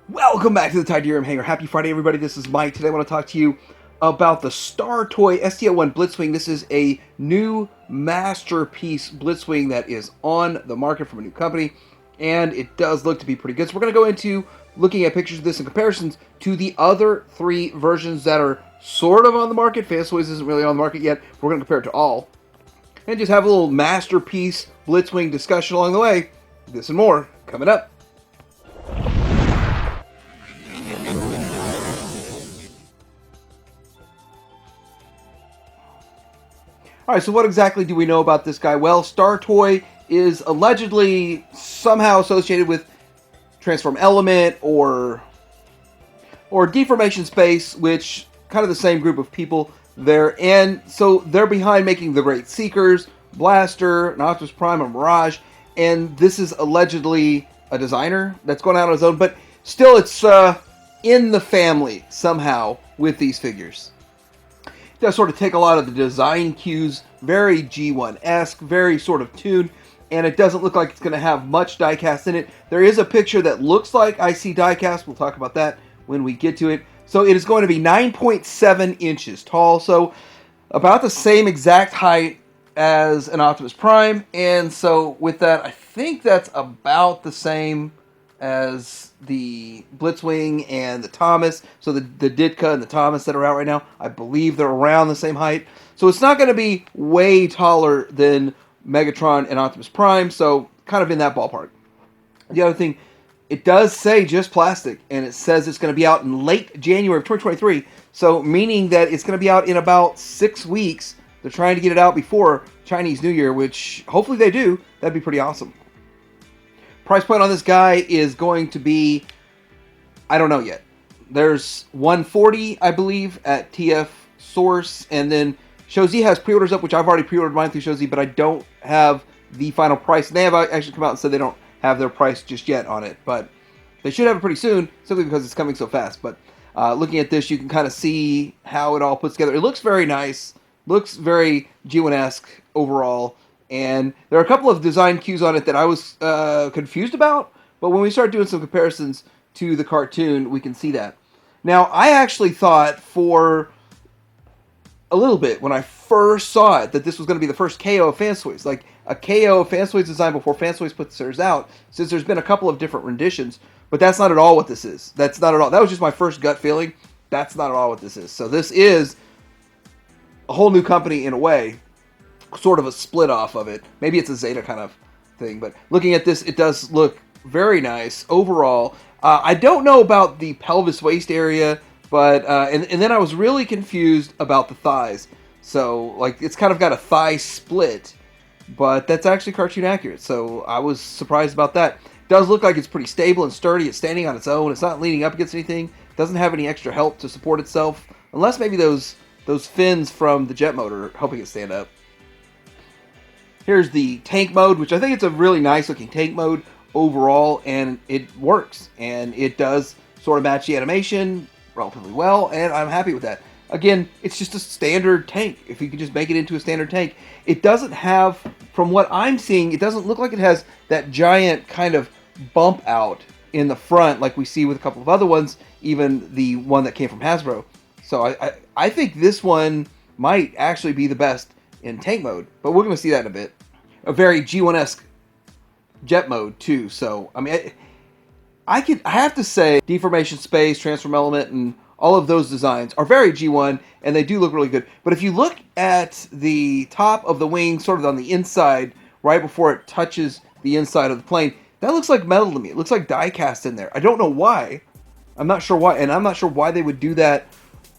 Welcome back to the Tydirium Hangar. Happy Friday, everybody. This is Mike. Today I want to talk to you about the Star Toy ST-01 Blitzwing. This is a new masterpiece Blitzwing that is on the market from a new company, and it does look to be pretty good. So we're going to go into looking at pictures of this and comparisons to the other three versions that are sort of on the market. Fast Toys isn't really on the market yet. We're going to compare it to all, and just have a little masterpiece Blitzwing discussion along the way. This and more coming up. Alright, so what exactly do we know about this guy? Well, Star Toy is allegedly somehow associated with Transform Element or Deformation Space, which kind of the same group of people there. And so they're behind making the Great Seekers, Blaster, an Optimus Prime, and Mirage. And this is allegedly a designer that's going out on his own, but still it's in the family somehow with these figures. Does sort of take a lot of the design cues, very G1-esque, very sort of tuned, and it doesn't look like it's going to have much diecast in it. There is a picture that looks like IC diecast. We'll talk about that when we get to it. So it is going to be 9.7 inches tall, so about the same exact height as an Optimus Prime, and so with that, I think that's about the same as the Blitzwing and the Thomas. So the Ditka and the Thomas that are out right now, I believe they're around the same height. So it's not going to be way taller than Megatron and Optimus Prime, so kind of in that ballpark. The other thing, it does say just plastic, and it says it's going to be out in late January of 2023, so meaning that it's going to be out in about 6 weeks. They're trying to get it out before Chinese New Year, which hopefully they do. That'd be pretty awesome. Price point on this guy is going to be, I don't know yet. There's $140, I believe, at TF Source, and then Shozi has pre-orders up, which I've already pre-ordered mine through Shozi, but I don't have the final price. And they have actually come out and said they don't have their price just yet on it, but they should have it pretty soon, simply because it's coming so fast. But looking at this, you can kind of see how it all puts together. It looks very nice, looks very G1-esque overall. And there are a couple of design cues on it that I was confused about, but when we start doing some comparisons to the cartoon, we can see that. Now, I actually thought for a little bit, when I first saw it, that this was going to be the first KO of Fans Toys. Like, a KO of Fans Toys design before Fans Toys put theirs out, since there's been a couple of different renditions, but that's not at all what this is. That's not at all. That was just my first gut feeling. That's not at all what this is. So this is a whole new company in a way, sort of a split off of it. Maybe it's a Zeta kind of thing, but looking at this, it does look very nice overall. I don't know about the pelvis waist area, but and then I was really confused about the thighs. So like it's kind of got a thigh split, but that's actually cartoon accurate. So I was surprised about that. It does look like it's pretty stable and sturdy. It's standing on its own. It's not leaning up against anything. It doesn't have any extra help to support itself, unless maybe those fins from the jet motor are helping it stand up. Here's the tank mode, which I think it's a really nice looking tank mode overall, and it works. And it does sort of match the animation relatively well, and I'm happy with that. Again, it's just a standard tank. If you could just make it into a standard tank. It doesn't have, from what I'm seeing, it doesn't look like it has that giant kind of bump out in the front like we see with a couple of other ones, even the one that came from Hasbro. So I think this one might actually be the best in tank mode, but we're going to see that in a bit. A very G1-esque jet mode too. So I mean, I have to say, Deformation Space, Transform Element, and all of those designs are very G1, and they do look really good. But if you look at the top of the wing, sort of on the inside, right before it touches the inside of the plane, that looks like metal to me. It looks like die cast in there. I don't know why. I'm not sure why, and I'm not sure why they would do that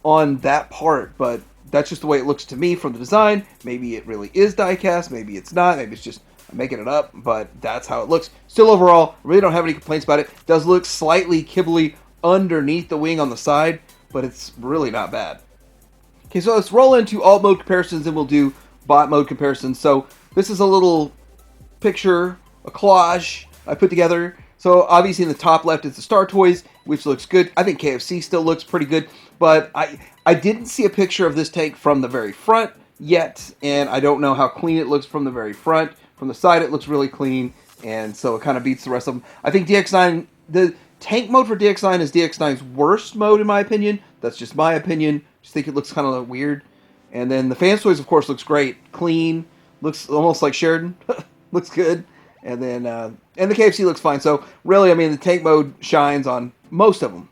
on that part, but that's just the way it looks to me from the design. Maybe it really is die-cast, maybe it's not, maybe it's just I'm making it up, but that's how it looks. Still, overall, I really don't have any complaints about it. It does look slightly kibbly underneath the wing on the side, but it's really not bad. Okay, so let's roll into alt mode comparisons, and we'll do bot mode comparisons. So this is a little picture, a collage I put together. So obviously in the top left is the Star Toys, which looks good. I think KFC still looks pretty good, but I didn't see a picture of this tank from the very front yet, and I don't know how clean it looks from the very front. From the side, it looks really clean, and so it kind of beats the rest of them. I think DX9, Tank mode for DX9 is DX9's worst mode in my opinion. That's just my opinion. Just think it looks kind of weird. And then the Fans Toys, of course, looks great, clean, looks almost like Sheridan, looks good. And then and the KFC looks fine. So really, I mean, the tank mode shines on most of them.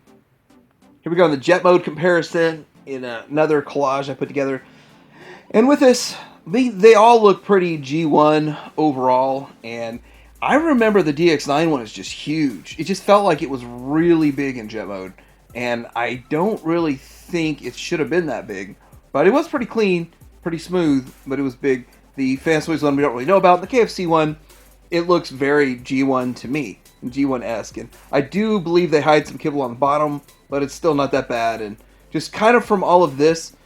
Here we go in the jet mode comparison in another collage I put together. And with this, they all look pretty G1 overall. And I remember the DX9 one is just huge. It just felt like it was really big in jet mode. And I don't really think it should have been that big. But it was pretty clean, pretty smooth, but it was big. The Fans Toys one we don't really know about. The KFC one, it looks very G1 to me, G1-esque. And I do believe they hide some kibble on the bottom, but it's still not that bad. And just kind of from all of this,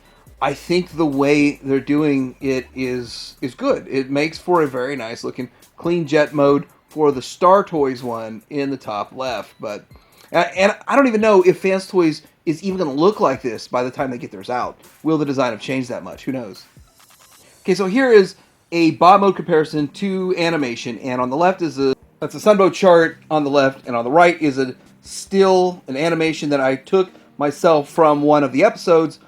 I think the way they're doing it is good. It makes for a very nice looking clean jet mode for the Star Toys one in the top left. But and I don't even know if Fans Toys is even going to look like this by the time they get theirs out. Will the design have changed that much? Who knows? Okay, so here is a bot mode comparison to animation, and on the left is that's a Sunbow chart on the left, and on the right is an animation that I took myself from one of the episodes.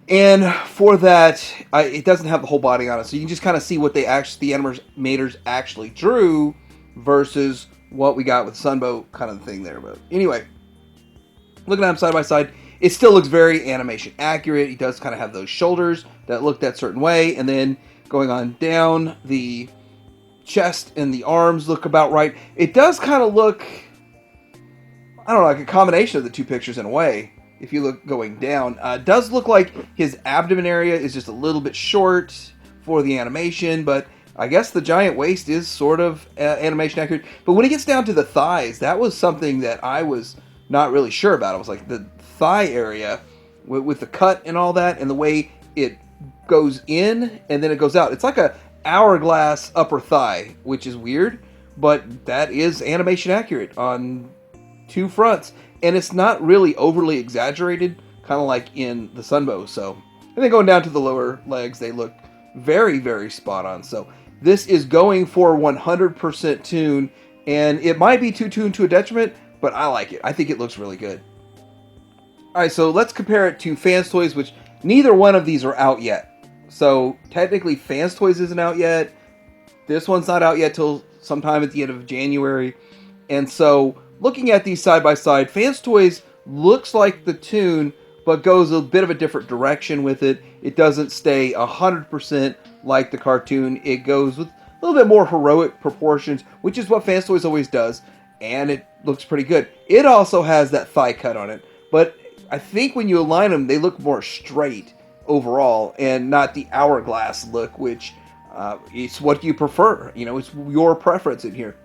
And for that, it doesn't have the whole body on it, so you can just kind of see what the animators actually drew versus what we got with Sunbow kind of thing there. But anyway, looking at them side by side, it still looks very animation accurate. He does kind of have those shoulders that look that certain way, and then going on down, the chest and the arms look about right. It does kind of look, I don't know, like a combination of the two pictures in a way. If you look going down, it does look like his abdomen area is just a little bit short for the animation, but I guess the giant waist is sort of animation accurate. But when it gets down to the thighs, that was something that I was not really sure about. I was like, the thigh area with the cut and all that, and the way it goes in and then it goes out. It's like a hourglass upper thigh, which is weird, but that is animation accurate on two fronts. And it's not really overly exaggerated, kind of like in the Sunbow. So, and then going down to the lower legs, they look very, very spot on. So this is going for 100% tune, and it might be too tuned to a detriment, but I like it. I think it looks really good. All right, so let's compare it to Fans Toys, which neither one of these are out yet. So technically, Fans Toys isn't out yet. This one's not out yet till sometime at the end of January, and so looking at these side by side, Fans Toys looks like the tune, but goes a bit of a different direction with it. It doesn't stay 100% like the cartoon. It goes with a little bit more heroic proportions, which is what Fans Toys always does, and it looks pretty good. It also has that thigh cut on it, but I think when you align them, they look more straight overall, and not the hourglass look, which it's what you prefer. You know, it's your preference in here.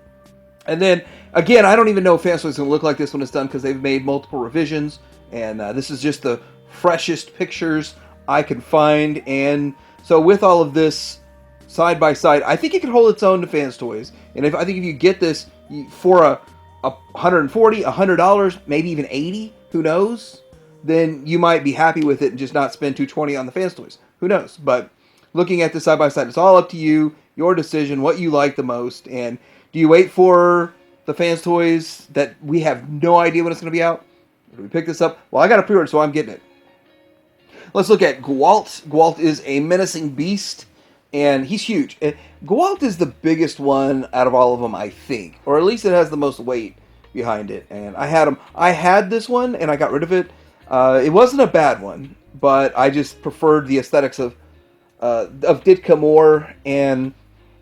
And then, again, I don't even know if Fans Toys is going to look like this when it's done, because they've made multiple revisions, and this is just the freshest pictures I can find. And so with all of this side by side, I think it can hold its own to Fans Toys. And I think if you get this for a $140, $100, maybe even $80, who knows, then you might be happy with it and just not spend $220 on the Fans Toys. Who knows? But looking at the side by side, it's all up to you, your decision, what you like the most. And do you wait for the Fans Toys that we have no idea when it's going to be out? Or do we pick this up? Well, I got a pre-order, so I'm getting it. Let's look at Gwalt. Gwalt is a menacing beast, and he's huge. Gwalt is the biggest one out of all of them, I think. Or at least it has the most weight behind it. And I had him. I had this one, and I got rid of it. It wasn't a bad one, but I just preferred the aesthetics of Ditka more, and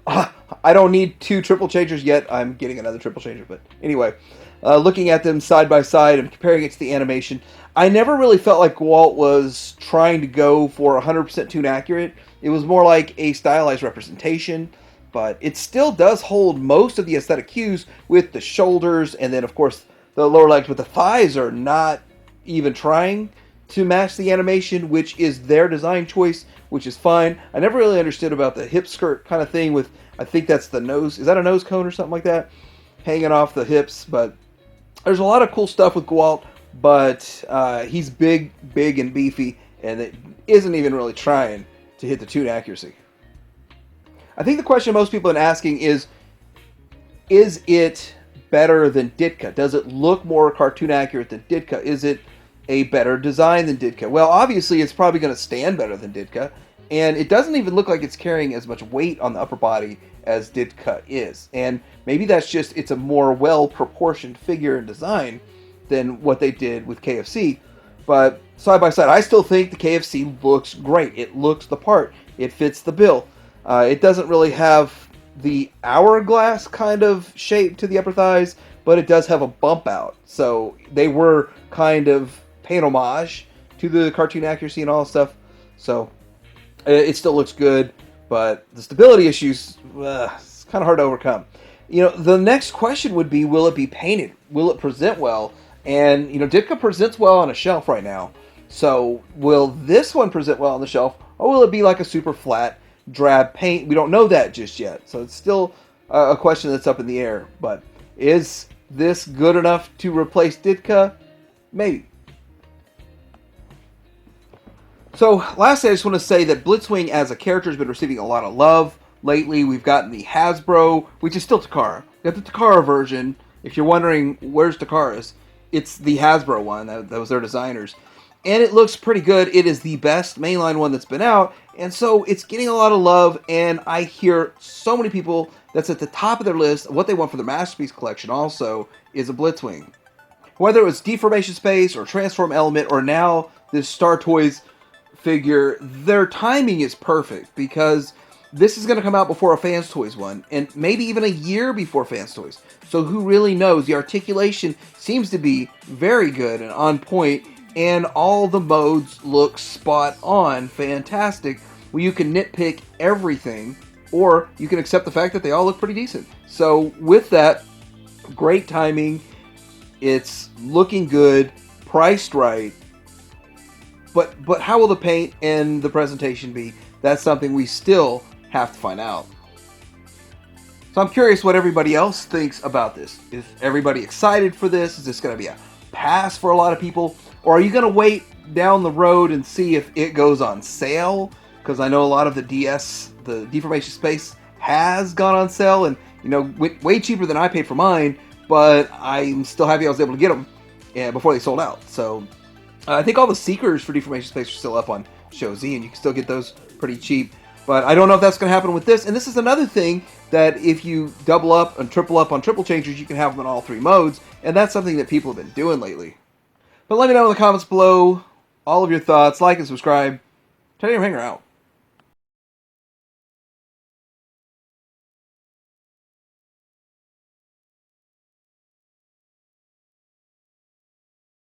I don't need two triple changers yet. I'm getting another triple changer. But anyway, looking at them side by side and comparing it to the animation, I never really felt like Walt was trying to go for 100% tune accurate. It was more like a stylized representation, but it still does hold most of the aesthetic cues with the shoulders, and then of course the lower legs, but the thighs are not even trying to match the animation, which is their design choice, which is fine. I never really understood about the hip skirt kind of thing with, I think that's the nose, is that a nose cone or something like that? Hanging off the hips, but there's a lot of cool stuff with Gwalt, but he's big and beefy, and it isn't even really trying to hit the tune accuracy. I think the question most people have been asking is it better than Ditka? Does it look more cartoon accurate than Ditka? Is it a better design than Ditka? Well, obviously, it's probably going to stand better than Ditka, and it doesn't even look like it's carrying as much weight on the upper body as Ditka is. And maybe that's just it's a more well-proportioned figure and design than what they did with KFC. But side by side, I still think the KFC looks great. It looks the part. It fits the bill. It doesn't really have the hourglass kind of shape to the upper thighs, but it does have a bump out. So they were kind of paying homage to the cartoon accuracy and all that stuff. So it still looks good, but the stability issues, it's kind of hard to overcome. The next question would be, will it be painted? Will it present well? And, Ditka presents well on a shelf right now. So will this one present well on the shelf, or will it be like a super flat, drab paint? We don't know that just yet. So it's still a question that's up in the air. But is this good enough to replace Ditka? Maybe. So lastly, I just want to say that Blitzwing as a character has been receiving a lot of love. Lately, we've gotten the Hasbro, which is still Takara. We got the Takara version. If you're wondering where's Takara's, it's the Hasbro one. That was their designers. And it looks pretty good. It is the best mainline one that's been out. And so it's getting a lot of love. And I hear so many people that's at the top of their list. What they want for their Masterpiece collection also is a Blitzwing. Whether it was Deformation Space or Transform Element or now this Star Toys figure, their timing is perfect because this is going to come out before a Fans Toys one, and maybe even a year before Fans Toys. So who really knows? The articulation seems to be very good and on point, and all the modes look spot on, fantastic, where you can nitpick everything, or you can accept the fact that they all look pretty decent. So with that, great timing, it's looking good, priced right, but how will the paint and the presentation be? That's something we still have to find out. So I'm curious what everybody else thinks about this. Is everybody excited for this? Is this going to be a pass for a lot of people? Or are you going to wait down the road and see if it goes on sale? Because I know a lot of the DS, the Deformation Space, has gone on sale and way cheaper than I paid for mine, but I'm still happy I was able to get them before they sold out. So I think all the Seekers for Deformation Space are still up on Show Z, and you can still get those pretty cheap. But I don't know if that's going to happen with this. And this is another thing that if you double up and triple up on triple changers, you can have them in all three modes. And that's something that people have been doing lately. But let me know in the comments below all of your thoughts. Like and subscribe. Titanium Hanger out.